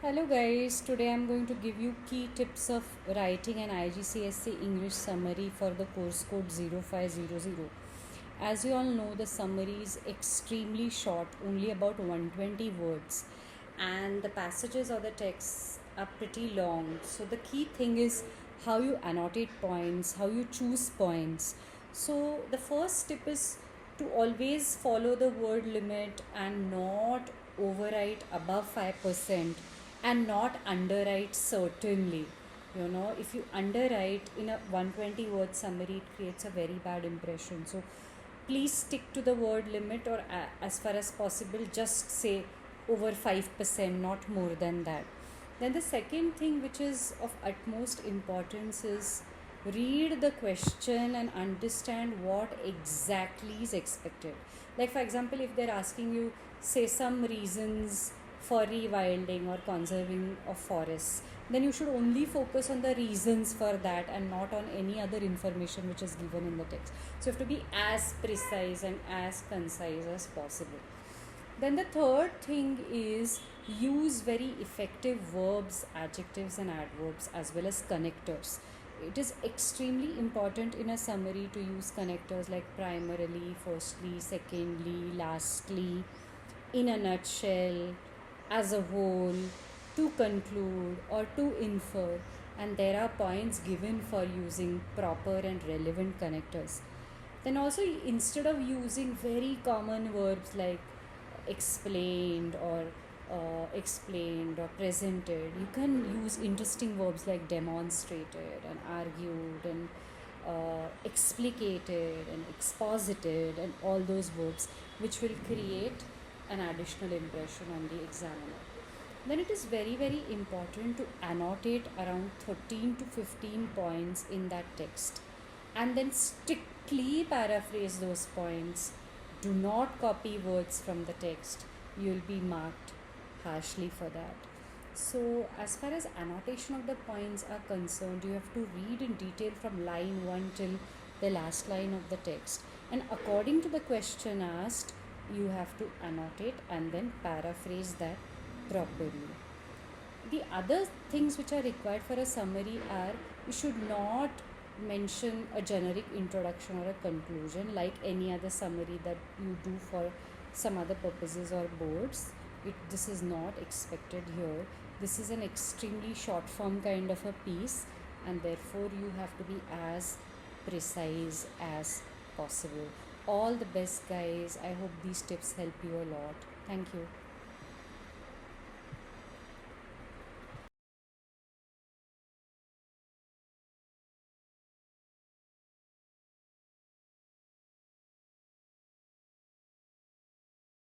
Hello guys, today I'm going to give you key tips of writing an IGCSE English summary for the course code 0500. As you all know, the summary is extremely short, only about 120 words, and the passages or the texts are pretty long. So the key thing is how you annotate points, how you choose points. So the first tip is to always follow the word limit and not overwrite above 5% and not underwrite certainly. If you underwrite in a 120 word summary, it creates a very bad impression. So please stick to the word limit, or as far as possible just say over 5%, not more than that. Then the second thing which is of utmost importance is read the question and understand what exactly is expected. Like for example, if they're asking you, say, some reasons for rewilding or conserving of forests, then you should only focus on the reasons for that and not on any other information which is given in the text. So you have to be as precise and as concise as possible. Then the third thing is use very effective verbs, adjectives and adverbs as well as connectors. It is extremely important in a summary to use connectors like primarily, firstly, secondly, lastly, in a nutshell, as a whole, to conclude or to infer, and there are points given for using proper and relevant connectors. Then also, instead of using very common verbs like explained or presented, you can use interesting verbs like demonstrated and argued and explicated and exposited, and all those verbs which will create an additional impression on the examiner. Then it is very important to annotate around 13 to 15 points in that text and then strictly paraphrase those points. Do not copy words from the text. You will be marked harshly for that. So as far as annotation of the points are concerned, you have to read in detail from line 1 till the last line of the text, and according to the question asked, you have to annotate and then paraphrase that properly. The other things which are required for a summary are, you should not mention a generic introduction or a conclusion like any other summary that you do for some other purposes or boards. This is not expected here. This is an extremely short form kind of a piece, and therefore you have to be as precise as possible. All the best, guys. I hope these tips help you a lot. Thank you.